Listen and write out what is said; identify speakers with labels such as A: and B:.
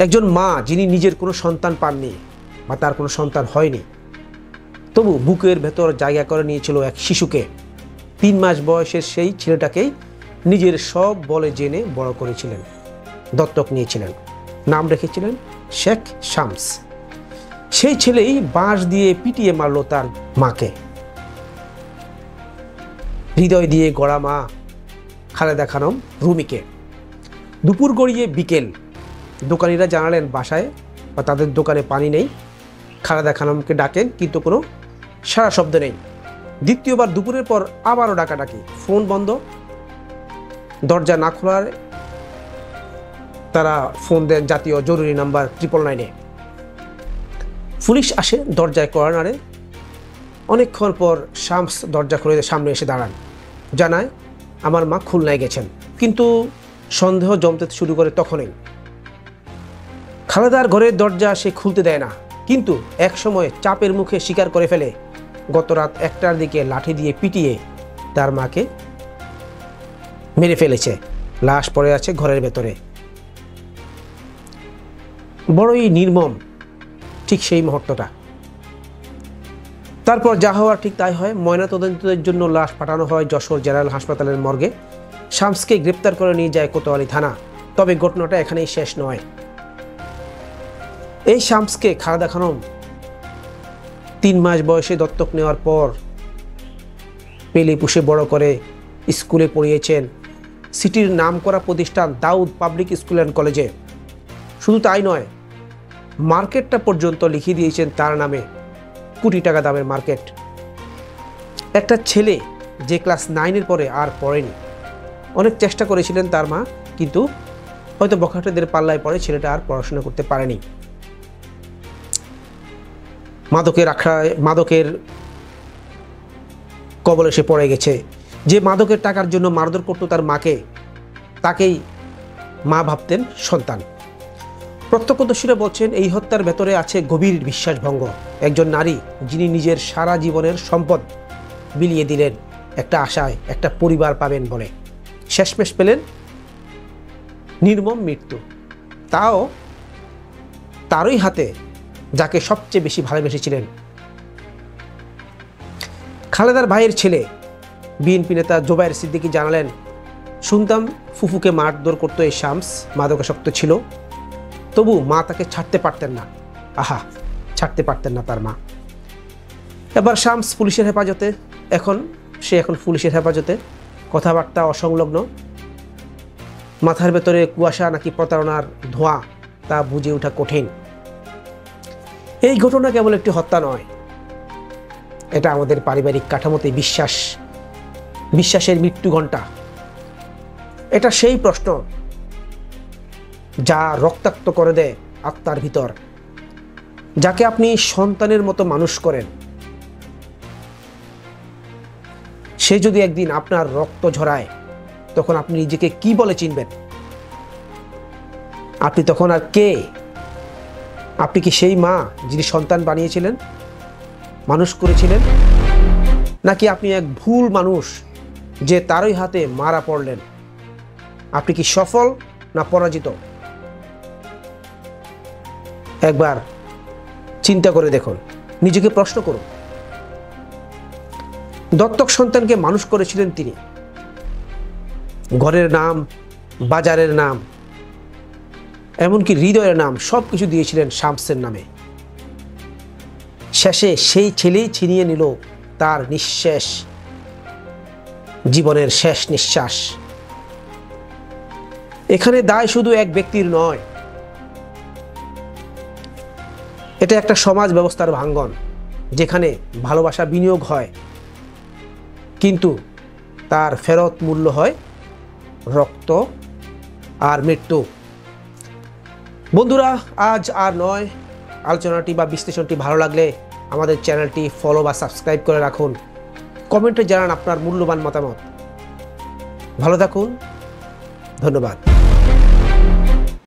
A: একজন মা যিনি নিজের কোনো সন্তান পাননি বা তার কোনো সন্তান হয়নি, তবু বুকের ভেতর জায়গা করে নিয়েছিল এক শিশুকে। 3 মাস বয়সের সেই ছেলেটাকেই নিজের সব বলে জেনে বড় করেছিলেন, দত্তক নিয়েছিলেন। নাম রেখেছিলেন শেখ শামস। সেই ছেলেই বাঁশ দিয়ে পিটিয়ে মারল তার মাকে। হৃদয় দিয়ে গড়া মা খালেদা খানম রুমিকে। দুপুর গড়িয়ে বিকেল, দোকানিরা জানালেন বাসায় বা তাদের দোকানে পানি নেই। খালেদা খানমকে ডাকেন, কিন্তু কোনো সারা শব্দ নেই। দ্বিতীয়বার দুপুরের পর আবারও ডাকাডাকি, ফোন বন্ধ। দরজা না খোলার তারা ফোন দেন জাতীয় জরুরি নাম্বার 999-এ। পুলিশ আসে, দরজায় কড়া নাড়ে। অনেকক্ষণ পর শামস দরজা খুলে সামনে এসে দাঁড়ান, জানায় আমার মা খুলনায় গেছেন। কিন্তু সন্দেহ জমতে শুরু করে তখনই। খালেদার ঘরের দরজা সে খুলতে দেয় না, কিন্তু এক সময় চাপের মুখে স্বীকার করে ফেলে গত রাত 1টার দিকে লাঠি দিয়ে পিটিয়ে তার মাকে মেরে ফেলেছে। লাশ পড়ে আছে ঘরের ভেতরে। বড়ই নির্মম ঠিক সেই মুহূর্তটা। তারপর যা হওয়ার ঠিক তাই হয়। ময়নাতদন্তের জন্য লাশ পাঠানো হয় যশোর জেনারেল হাসপাতালের মর্গে। শামসকে গ্রেপ্তার করে নিয়ে যায় কোতোয়ালি থানা। তবে ঘটনাটা এখানেই শেষ নয়। এই শামসকে খালেদা খানম 3 মাস বয়সে দত্তক নেওয়ার পর পেলে পুষে বড় করে স্কুলে পড়িয়েছেন সিটির নামকরা প্রতিষ্ঠান দাউদ পাবলিক স্কুল অ্যান্ড কলেজে। শুধু তাই নয়, মার্কেটটা পর্যন্ত লিখিয়ে দিয়েছেন তার নামে, কোটি টাকা দামের মার্কেট। একটা ছেলে যে ক্লাস 9-এর পরে আর পড়েনি। অনেক চেষ্টা করেছিলেন তার মা, কিন্তু হয়তো বখাটেদের পাল্লায় পড়ে ছেলেটা আর পড়াশোনা করতে পারেনি। মাদকের কবলে সে পড়ে গেছে। যে মাদকের টাকার জন্য মারধর করত তার মাকে, তাকেই মা ভাবতেন সন্তান। প্রত্যক্ষদর্শীরা বলছেন এই হত্যার ভেতরে আছে গভীর বিশ্বাসভঙ্গ। একজন নারী যিনি নিজের সারা জীবনের সম্পদ বিলিয়ে দিলেন একটা আশায় একটা পরিবার পাবেন বলে, শেষমেশ পেলেন নির্মম মৃত্যু। তাও তারই হাতে, যাকে সবচেয়ে বেশি ভালোবেসেছিলেন। খালেদার ভাইয়ের ছেলে বিএনপি নেতা জোবায়ের সিদ্দিকী জানালেন, শুনতাম ফুফুকে মারধর করতো এই শামস, মাদকাসক্ত ছিল, তবু মা তাকে ছাড়তে পারতেন না। আহা, ছাড়তে পারতেন না তার মা। এবার শামস পুলিশের হেফাজতে। সে এখন পুলিশের হেফাজতে, কথাবার্তা অসংলগ্ন। মাথার ভেতরে কুয়াশা নাকি প্রতারণার ধোঁয়া, তা বুঝে ওঠা কঠিন। এই ঘটনা কেবল একটি হত্যা নয়, এটা আমাদের পারিবারিক কাঠামোতে বিশ্বাসের মৃত্যু ঘণ্টা। এটা সেই প্রশ্ন যা রক্তাক্ত করে দেয় আত্মার ভিতর। যাকে আপনি সন্তানের মতো মানুষ করেন, সে যদি একদিন আপনার রক্ত ঝরায়, তখন আপনি নিজেকে কি বলে চিনবেন? আপনি তখন আর কে? আপনি কি সেই মা যিনি সন্তান বানিয়েছিলেন, মানুষ করেছিলেন, নাকি আপনি এক ভুল মানুষ যে তারই হাতে মারা পড়লেন? আপনি কি সফল না পরাজিত? একবার চিন্তা করে দেখুন, নিজেকে প্রশ্ন করুন। দত্তক সন্তানকে মানুষ করেছিলেন তিনি। ঘরের নাম, বাজারের নাম, এমনকি হৃদয়ের নাম সব কিছু দিয়েছিলেন শামসের নামে। শেষে সেই ছেলেই ছিনিয়ে নিল তার নিঃশেষ জীবনের শেষ নিঃশ্বাস। এখানে দায় শুধু এক ব্যক্তির নয়, এটা একটা সমাজ ব্যবস্থার ভাঙ্গন, যেখানে ভালোবাসা বিনিয়োগ হয়, কিন্তু তার ফেরত মূল্য হয় রক্ত আর মৃত্যু। বন্ধুরা, আজ আর নয়। আলোচনাটি বা বিশ্লেষণটি ভালো লাগলে আমাদের চ্যানেলটি ফলো বা সাবস্ক্রাইব করে রাখুন। কমেন্টে জানান আপনার মূল্যবান মতামত। ভালো থাকুন, ধন্যবাদ।